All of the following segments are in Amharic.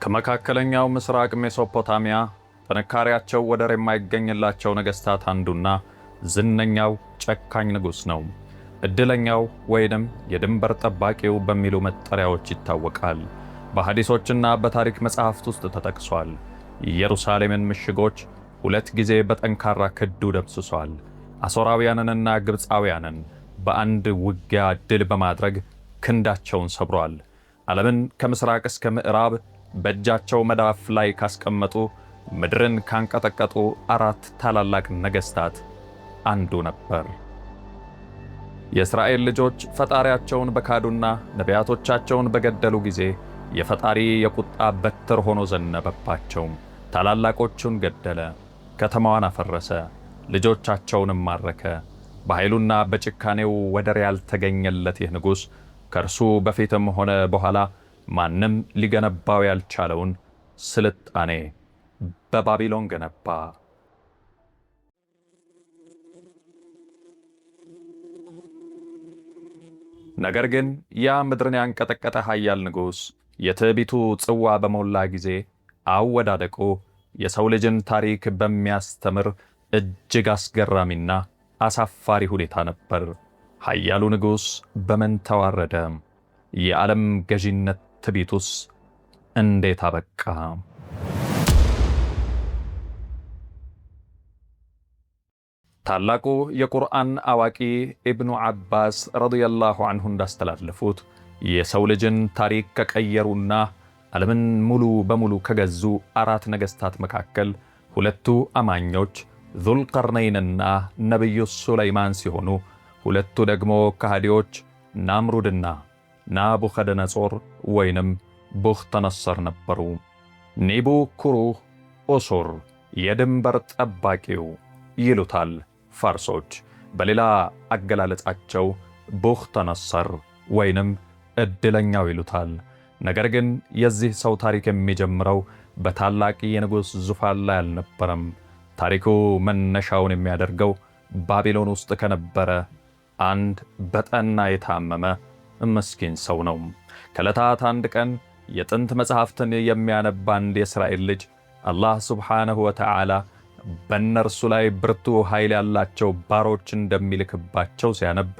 ከመካከለኛው ምስራቅ ሜሶፖታሚያ ጥንካሬያቸው ወደር የማይገኝላቸው ነገሥታት አንዱና ዝነኛው ጨካኝ ንጉሥ ነው። ዕድለኛው ወይንም የድንበር ጠባቂው በሚሉ መጠሪያዎች ይታወቃል። በሐዲሶችና በታሪክ መጻሕፍት ውስጥ ተጠቅሷል። የኢየሩሳሌምን ምሽጎች 2 ጊዜ በጠንካራ ክዱ ደምስሷል። አሦራውያንንና ግብፃውያንን በአንድ ውጊያ ድል በማድረግ ክንዳቸውን ሰብሯል። ዓለምን ከምስራቅ እስከ ምዕራብ በእጃቸው መዳፍ ላይ ካስቀመጡ ምድርን ካንቀጠቀጡ 4 ታላላቅ ነገሥታት አንዱ ነበር። የእስራኤል ልጆች ፈጣሪያቸውን በካዱና ነቢያቶቻቸውን በገደሉ ጊዜ የፈጣሪ የቁጣ በትር ሆኖ ዘነበባቸው። ታላላቆቹን ገደለ፣ ከተማዋን አፈረሰ፣ ልጆቻቸውንም ማረከ። በኃይሉና በጭካኔው ወደር ያልተገኘለት ይህ ንጉሥ ከእርሱ በፊትም ሆነ በኋላ ማንም ሊገነባው ያልቻለውን ስልጣኔ በባቢሎን ገነባ። ነገር ግን ያ ምድርን ያንቀጠቀጠ ኃያል ንጉሥ የትዕቢቱ ጽዋ በሞላ ጊዜ አወዳደቁ የሰው ልጅን ታሪክ በሚያስተምር እጅግ አስገራሚና አሳፋሪ ሁኔታ ነበር። ኃያሉ ንጉሥ በምን ተዋረደ? የዓለም ገዢነት ትዕቢቱስ እንዴት አበቃ? ታላቁ የቁርአን አዋቂ ኢብኑ ዓባስ ረዲየላሁ ዐንሁ እንዳስተላለፉት የሰው ልጅን ታሪክ ከቀየሩና ዓለምን ሙሉ በሙሉ ከገዙ 4 ነገሥታት መካከል 2ቱ አማኞች ዙልቀርነይንና ነቢዩ ሱለይማን ሲሆኑ 2ቱ ደግሞ ከሃዲዎች ናምሩድና ናቡከደነጾር ወይንም ቡኽተነሰር ነበሩ። ኒቡኩሩህ ኡሱር የድንበር ጠባቂው ይሉታል ፋርሶች። በሌላ አገላለጻቸው ቡኽተነሰር ወይንም ዕድለኛው ይሉታል። ነገር ግን የዚህ ሰው ታሪክ የሚጀምረው በታላቅ የንጉሥ ዙፋን ላይ አልነበረም። ታሪኩ መነሻውን የሚያደርገው ባቢሎን ውስጥ ከነበረ አንድ በጠና የታመመ ምስኪን ሰው ነው። ከዕለታት አንድ ቀን የጥንት መጽሐፍትን የሚያነብ አንድ የእስራኤል ልጅ አላህ ሱብሓነሁ ወተዓላ በእነርሱ ላይ ብርቱ ኃይል ያላቸው ባሮች እንደሚልክባቸው ሲያነብ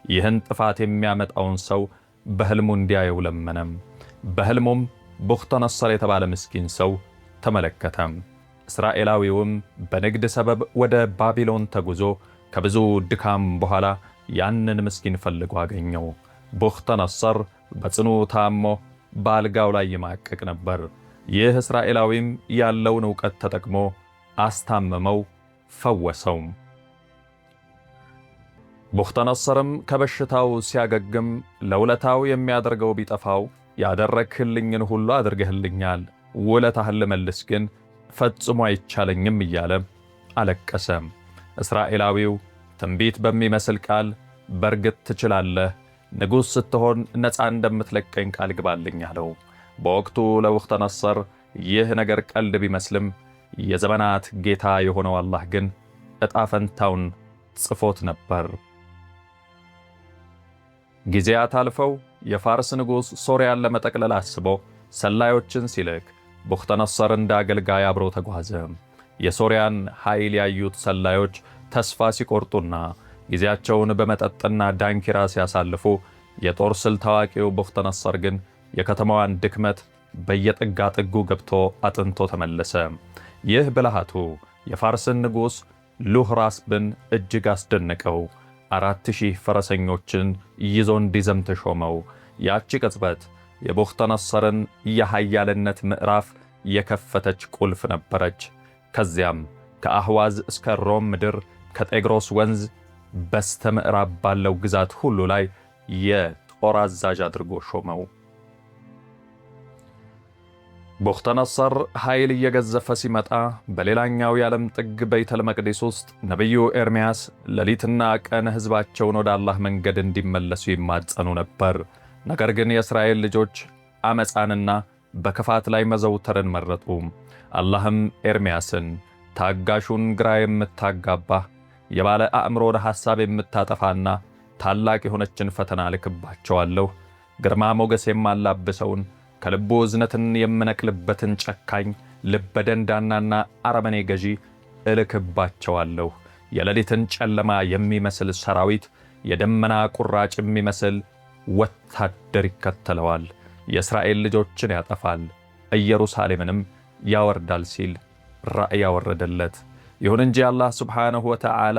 ይህን ጥፋት የሚያመጣውን ሰው በሕልሙ እንዲያየው ለመነም። በሕልሙም ቡኽተነሰር የተባለ ምስኪን ሰው ተመለከተ። እስራኤላዊውም በንግድ ሰበብ ወደ ባቢሎን ተጉዞ ከብዙ ድካም በኋላ ያንን ምስኪን ፈልጎ አገኘው። ቡኽተነሰር በጽኑ ታሞ በአልጋው ላይ ይማቀቅ ነበር። ይህ እስራኤላዊም ያለውን ዕውቀት ተጠቅሞ አስታመመው፣ ፈወሰው። ቡኽተነሰርም ከበሽታው ሲያገግም ለውለታው የሚያደርገው ቢጠፋው ያደረግህልኝን ሁሉ አድርገህልኛል፣ ውለታህን ልመልስ ግን ፈጽሞ አይቻለኝም እያለ አለቀሰ። እስራኤላዊው ትንቢት በሚመስል ቃል በርግጥ ትችላለህ፣ ንጉሥ ስትሆን ነፃ እንደምትለቀኝ ቃል ግባልኝ አለው። በወቅቱ ለቡኽተነሰር ይህ ነገር ቀልድ ቢመስልም የዘመናት ጌታ የሆነው አላህ ግን ዕጣ ፈንታውን ጽፎት ነበር። ጊዜያት አልፈው የፋርስ ንጉሥ ሶርያን ለመጠቅለል አስቦ ሰላዮችን ሲልክ ቡኽተነሰር እንደ አገልጋይ አብሮ ተጓዘ። የሶርያን ኃይል ያዩት ሰላዮች ተስፋ ሲቆርጡና ጊዜያቸውን በመጠጥና ዳንኪራ ሲያሳልፉ የጦር ስልት ታዋቂው ቡኽተነሰር ግን የከተማዋን ድክመት በየጥጋ ጥጉ ገብቶ አጥንቶ ተመለሰ። ይህ ብልሃቱ የፋርስን ንጉሥ ሉህራስብን እጅግ አስደነቀው። 4000 ፈረሰኞችን ይዞ እንዲዘምት ሾመው። ያቺ ቅጽበት የቡኽተነሰርን የኃያልነት ምዕራፍ የከፈተች ቁልፍ ነበረች። ከዚያም ከአህዋዝ እስከ ሮም ምድር ከጤግሮስ ወንዝ በስተ ምዕራብ ባለው ግዛት ሁሉ ላይ የጦር አዛዥ አድርጎ ሾመው። ቡኽተነሰር ኃይል እየገዘፈ ሲመጣ በሌላኛው የዓለም ጥግ ቤተል መቅዲስ ውስጥ ነቢዩ ኤርምያስ ሌሊትና ቀን ሕዝባቸውን ወደ አላህ መንገድ እንዲመለሱ ይማጸኑ ነበር። ነገር ግን የእስራኤል ልጆች ዓመፃንና በክፋት ላይ መዘውተርን መረጡ። አላህም ኤርምያስን ታጋሹን ግራ የምታጋባህ የባለ አእምሮን ሐሳብ የምታጠፋና ታላቅ የሆነችን ፈተና ልክባቸዋለሁ፣ ግርማ ሞገስ የማላብሰውን ከልቡ እዝነትን የምነቅልበትን ጨካኝ ልበደንዳናና አረመኔ ገዢ እልክባቸዋለሁ። የሌሊትን ጨለማ የሚመስል ሰራዊት፣ የደመና ቁራጭ የሚመስል ወታደር ይከተለዋል። የእስራኤል ልጆችን ያጠፋል፣ ኢየሩሳሌምንም ያወርዳል ሲል ራእይ ያወረደለት። ይሁን እንጂ አላህ ሱብሓነሁ ወተዓላ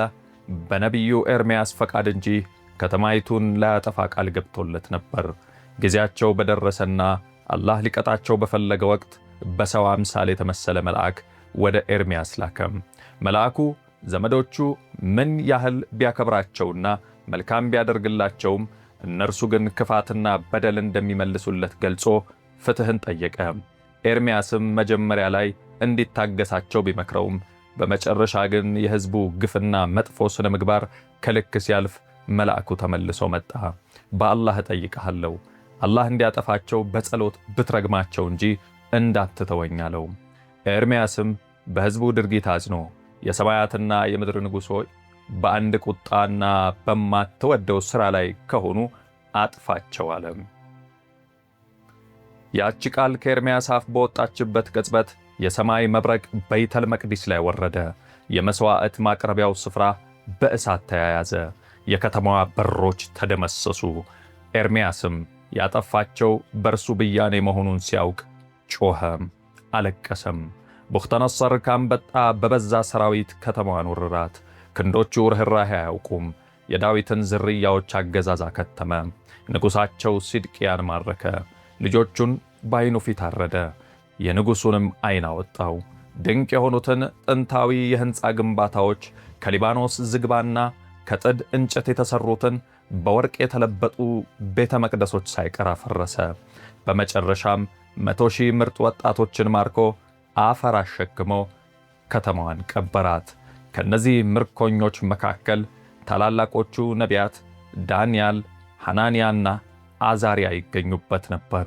በነቢዩ ኤርምያስ ፈቃድ እንጂ ከተማይቱን ላያጠፋ ቃል ገብቶለት ነበር። ጊዜያቸው በደረሰና አላህ ሊቀጣቸው በፈለገ ወቅት በሰው አምሳል የተመሰለ መልአክ ወደ ኤርምያስ ላከም። መልአኩ ዘመዶቹ ምን ያህል ቢያከብራቸውና መልካም ቢያደርግላቸውም እነርሱ ግን ክፋትና በደል እንደሚመልሱለት ገልጾ ፍትህን ጠየቀ። ኤርምያስም መጀመሪያ ላይ እንዲታገሳቸው ቢመክረውም በመጨረሻ ግን የሕዝቡ ግፍና መጥፎ ስነ ምግባር ከልክ ሲያልፍ መልአኩ ተመልሶ መጣ። በአላህ እጠይቅሃለሁ አላህ እንዲያጠፋቸው በጸሎት ብትረግማቸው እንጂ እንዳትተወኝ አለው። ኤርምያስም በሕዝቡ ድርጊት አዝኖ የሰማያትና የምድር ንጉሥ ሆይ በአንድ ቁጣና በማትወደው ሥራ ላይ ከሆኑ አጥፋቸው አለ። ያቺ ቃል ከኤርምያስ አፍ በወጣችበት ቅጽበት የሰማይ መብረቅ በይተል መቅዲስ ላይ ወረደ። የመሥዋዕት ማቅረቢያው ስፍራ በእሳት ተያያዘ። የከተማዋ በሮች ተደመሰሱ። ኤርምያስም ያጠፋቸው በእርሱ ብያኔ መሆኑን ሲያውቅ ጮኸም፣ አለቀሰም። ቡኽተነጸር ካንበጣ በበዛ ሰራዊት ከተማዋን ወረራት። ክንዶቹ ርኅራኄ አያውቁም። የዳዊትን ዝርያዎች አገዛዝ አከተመ። ንጉሣቸው ሲድቅያን ማረከ። ልጆቹን በዓይኑ ፊት አረደ። የንጉሡንም ዓይን አወጣው። ድንቅ የሆኑትን ጥንታዊ የሕንፃ ግንባታዎች ከሊባኖስ ዝግባና ከጥድ እንጨት የተሠሩትን በወርቅ የተለበጡ ቤተ መቅደሶች ሳይቀር አፈረሰ። በመጨረሻም 100,000 ምርጥ ወጣቶችን ማርኮ አፈር አሸክሞ ከተማዋን ቀበራት። ከነዚህ ምርኮኞች መካከል ታላላቆቹ ነቢያት ዳንያል፣ ሐናንያና አዛሪያ ይገኙበት ነበር።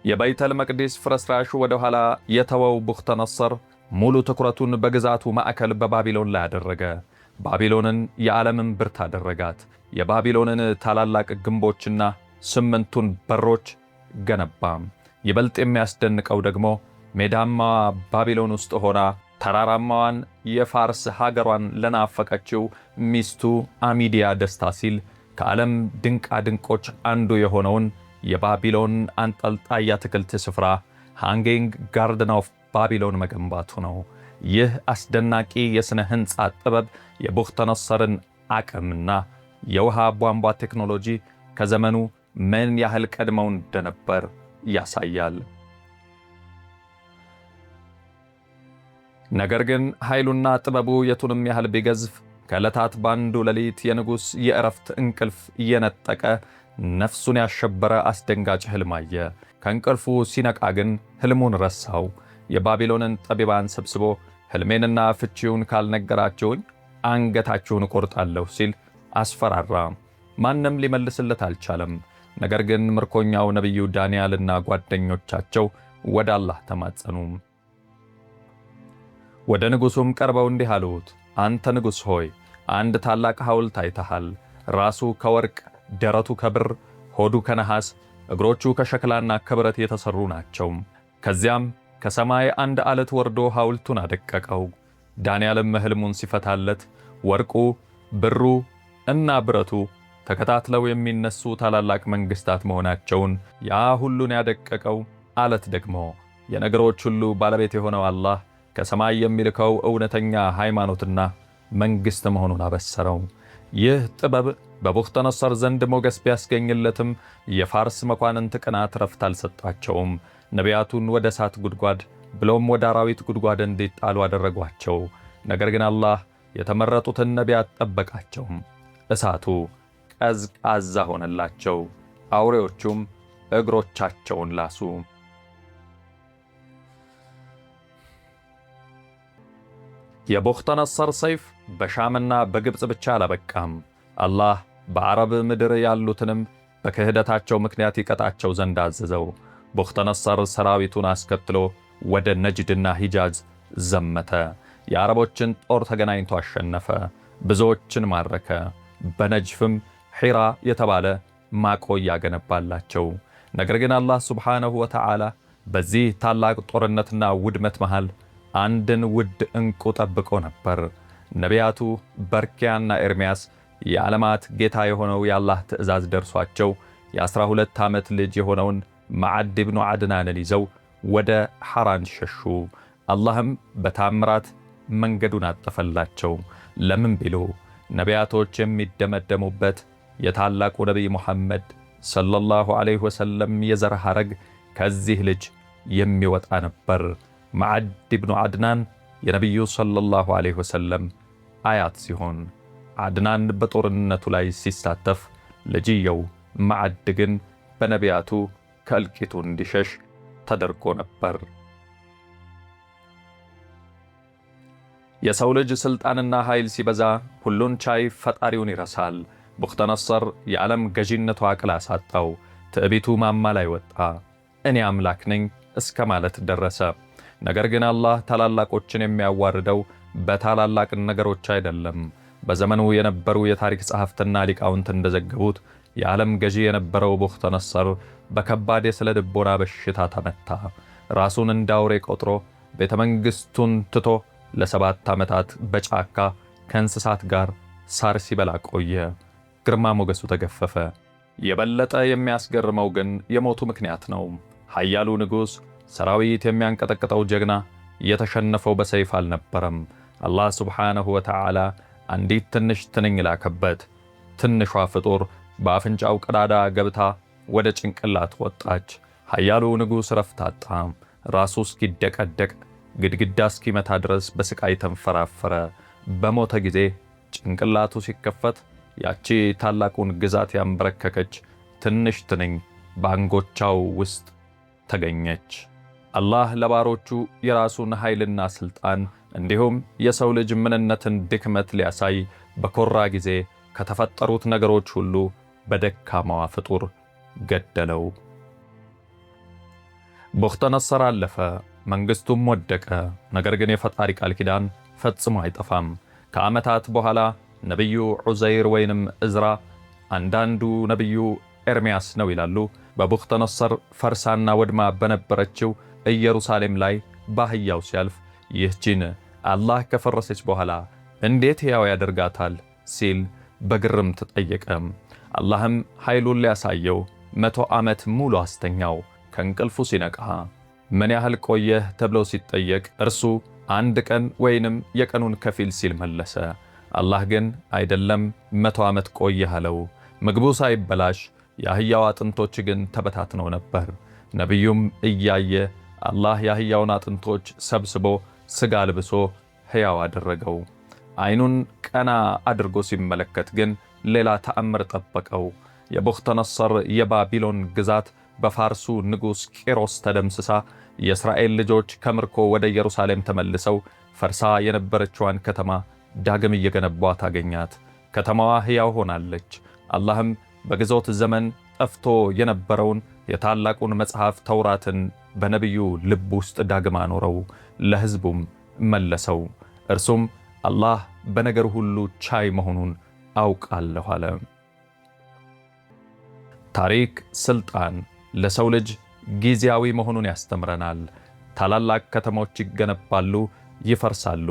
የበይተል መቅዲስ ፍርስራሹ ወደ ኋላ የተወው ቡኽተነጸር ሙሉ ትኩረቱን በግዛቱ ማዕከል በባቢሎን ላይ አደረገ። ባቢሎንን የዓለምን ብርት አደረጋት። የባቢሎንን ታላላቅ ግንቦችና 8ቱን በሮች ገነባም። ይበልጥ የሚያስደንቀው ደግሞ ሜዳማዋ ባቢሎን ውስጥ ሆና ተራራማዋን የፋርስ ሀገሯን ለናፈቀችው ሚስቱ አሚዲያ ደስታ ሲል ከዓለም ድንቃ ድንቆች አንዱ የሆነውን የባቢሎን አንጠልጣይ የአትክልት ስፍራ ሃንጊንግ ጋርደን ኦፍ ባቢሎን መገንባቱ ነው። ይህ አስደናቂ የሥነ ሕንፃ ጥበብ የቡኽተነጸርን አቅምና የውሃ ቧንቧ ቴክኖሎጂ ከዘመኑ ምን ያህል ቀድመው እንደነበር ያሳያል። ነገር ግን ኃይሉና ጥበቡ የቱንም ያህል ቢገዝፍ ከዕለታት ባንዱ ሌሊት የንጉሥ የዕረፍት እንቅልፍ እየነጠቀ ነፍሱን ያሸበረ አስደንጋጭ ሕልም አየ። ከእንቅልፉ ሲነቃ ግን ሕልሙን ረሳው። የባቢሎንን ጠቢባን ሰብስቦ ሕልሜንና ፍቺውን ካልነገራችሁኝ አንገታችሁን እቆርጣለሁ ሲል አስፈራራ። ማንም ሊመልስለት አልቻለም። ነገር ግን ምርኮኛው ነቢዩ ዳንያልና ጓደኞቻቸው ወደ አላህ ተማጸኑ። ወደ ንጉሡም ቀርበው እንዲህ አሉት፣ አንተ ንጉሥ ሆይ አንድ ታላቅ ሐውልት አይተሃል። ራሱ ከወርቅ፣ ደረቱ ከብር፣ ሆዱ ከነሐስ፣ እግሮቹ ከሸክላና ከብረት የተሠሩ ናቸው። ከዚያም ከሰማይ አንድ ዓለት ወርዶ ሐውልቱን አደቀቀው። ዳንያልም ሕልሙን ሲፈታለት ወርቁ፣ ብሩ እና ብረቱ ተከታትለው የሚነሱ ታላላቅ መንግሥታት መሆናቸውን፣ ያ ሁሉን ያደቀቀው ዓለት ደግሞ የነገሮች ሁሉ ባለቤት የሆነው አላህ ከሰማይ የሚልከው እውነተኛ ሃይማኖትና መንግሥት መሆኑን አበሰረው። ይህ ጥበብ በቡኽተነጸር ዘንድ ሞገስ ቢያስገኝለትም የፋርስ መኳንንት ቅናት ረፍት አልሰጣቸውም። ነቢያቱን ወደ እሳት ጉድጓድ ብሎም ወደ አራዊት ጉድጓድ እንዲጣሉ አደረጓቸው። ነገር ግን አላህ የተመረጡትን ነቢያት ጠበቃቸው። እሳቱ ቀዝቃዛ ሆነላቸው፣ አውሬዎቹም እግሮቻቸውን ላሱ። የቡኽተነጸር ሰይፍ በሻምና በግብፅ ብቻ አላበቃም። አላህ በአረብ ምድር ያሉትንም በክህደታቸው ምክንያት ይቀጣቸው ዘንድ አዘዘው። ቡኽተነጸር ሰራዊቱን አስከትሎ ወደ ነጅድና ሂጃዝ ዘመተ። የአረቦችን ጦር ተገናኝቶ አሸነፈ፣ ብዙዎችን ማረከ። በነጅፍም ሒራ የተባለ ማቆያ ገነባላቸው። ነገር ግን አላህ ሱብሓነሁ ወተዓላ በዚህ ታላቅ ጦርነትና ውድመት መሃል አንድን ውድ ዕንቁ ጠብቆ ነበር። ነቢያቱ በርኪያና ኤርምያስ የዓለማት ጌታ የሆነው የአላህ ትእዛዝ ደርሷቸው የ12 ዓመት ልጅ የሆነውን መዓድ ብኑ ዓድናንን ይዘው ወደ ሐራን ሸሹ። አላህም በታምራት መንገዱን አጠፈላቸው። ለምን ቢሉ ነቢያቶች የሚደመደሙበት የታላቁ ነቢይ ሙሐመድ ሰለላሁ ዐለይሂ ወሰለም የዘር ሐረግ ከዚህ ልጅ የሚወጣ ነበር። መዓድ ብኑ ዓድናን የነቢዩ ሰለላሁ ዐለይሂ ወሰለም አያት ሲሆን ዓድናን በጦርነቱ ላይ ሲሳተፍ፣ ልጅየው መዓድ ግን በነቢያቱ ከእልቂቱ እንዲሸሽ ተደርጎ ነበር። የሰው ልጅ ሥልጣንና ኃይል ሲበዛ ሁሉን ቻይ ፈጣሪውን ይረሳል። ቡኽተነጸር የዓለም ገዢነቱ አቅል አሳጣው። ትዕቢቱ ማማ ላይ ወጣ። እኔ አምላክ ነኝ እስከ ማለት ደረሰ። ነገር ግን አላህ ታላላቆችን የሚያዋርደው በታላላቅ ነገሮች አይደለም። በዘመኑ የነበሩ የታሪክ ጸሐፍትና ሊቃውንት እንደዘገቡት የዓለም ገዢ የነበረው ቡኽተነጸር በከባድ የስነ ልቦና በሽታ ተመታ። ራሱን እንዳውሬ ቆጥሮ ቤተ መንግሥቱን ትቶ ለ7 ዓመታት በጫካ ከእንስሳት ጋር ሳር ሲበላ ቆየ። ግርማ ሞገሱ ተገፈፈ። የበለጠ የሚያስገርመው ግን የሞቱ ምክንያት ነው። ኃያሉ ንጉሥ፣ ሰራዊት የሚያንቀጠቅጠው ጀግና የተሸነፈው በሰይፍ አልነበረም። አላህ ሱብሓነሁ ወተዓላ አንዲት ትንሽ ትንኝ ላከበት። ትንሿ ፍጡር በአፍንጫው ቀዳዳ ገብታ ወደ ጭንቅላት ወጣች። ኃያሉ ንጉሥ ረፍት አጣ። ራሱ እስኪደቀደቅ ግድግዳ እስኪመታ ድረስ በስቃይ ተንፈራፈረ። በሞተ ጊዜ ጭንቅላቱ ሲከፈት ያቺ ታላቁን ግዛት ያንበረከከች ትንሽ ትንኝ በአንጎቻው ውስጥ ተገኘች። አላህ ለባሮቹ የራሱን ኃይልና ሥልጣን እንዲሁም የሰው ልጅ ምንነትን ድክመት ሊያሳይ በኮራ ጊዜ ከተፈጠሩት ነገሮች ሁሉ በደካማዋ ፍጡር ገደለው። ቡኽተነጸር አለፈ፣ መንግሥቱም ወደቀ። ነገር ግን የፈጣሪ ቃል ኪዳን ፈጽሞ አይጠፋም። ከዓመታት በኋላ ነቢዩ ዑዘይር ወይንም እዝራ፣ አንዳንዱ ነቢዩ ኤርምያስ ነው ይላሉ፣ በቡኽተነጸር ፈርሳና ወድማ በነበረችው ኢየሩሳሌም ላይ ባህያው ሲያልፍ ይህችን አላህ ከፈረሰች በኋላ እንዴት ሕያው ያደርጋታል ሲል በግርምት ጠየቀ። አላህም ኃይሉን ሊያሳየው 100 ዓመት ሙሉ አስተኛው። ከእንቅልፉ ሲነቃ ምን ያህል ቆየህ ተብሎ ሲጠየቅ እርሱ 1 ቀን ወይንም የቀኑን ከፊል ሲል መለሰ። አላህ ግን አይደለም 100 ዓመት ቆየህ አለው። ምግቡ ሳይበላሽ የአህያው አጥንቶች ግን ተበታትነው ነበር። ነቢዩም እያየ አላህ የአህያውን አጥንቶች ሰብስቦ ሥጋ ልብሶ ሕያው አደረገው። ዓይኑን ቀና አድርጎ ሲመለከት ግን ሌላ ተአምር ጠበቀው። የቡኽተነጸር የባቢሎን ግዛት በፋርሱ ንጉሥ ቂሮስ ተደምስሳ የእስራኤል ልጆች ከምርኮ ወደ ኢየሩሳሌም ተመልሰው ፈርሳ የነበረችዋን ከተማ ዳግም እየገነቧት አገኛት። ከተማዋ ሕያው ሆናለች። አላህም በግዞት ዘመን ጠፍቶ የነበረውን የታላቁን መጽሐፍ ተውራትን በነቢዩ ልብ ውስጥ ዳግም አኖረው፣ ለሕዝቡም መለሰው። እርሱም አላህ በነገር ሁሉ ቻይ መሆኑን አውቃለሁ አለ። ታሪክ ስልጣን ለሰው ልጅ ጊዜያዊ መሆኑን ያስተምረናል። ታላላቅ ከተሞች ይገነባሉ፣ ይፈርሳሉ።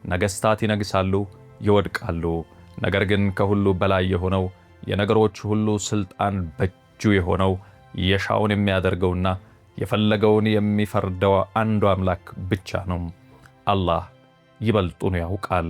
ነገሥታት ይነግሳሉ፣ ይወድቃሉ። ነገር ግን ከሁሉ በላይ የሆነው የነገሮች ሁሉ ስልጣን በእጁ የሆነው የሻውን የሚያደርገውና የፈለገውን የሚፈርደው አንዱ አምላክ ብቻ ነው። አላህ ይበልጡን ያውቃል።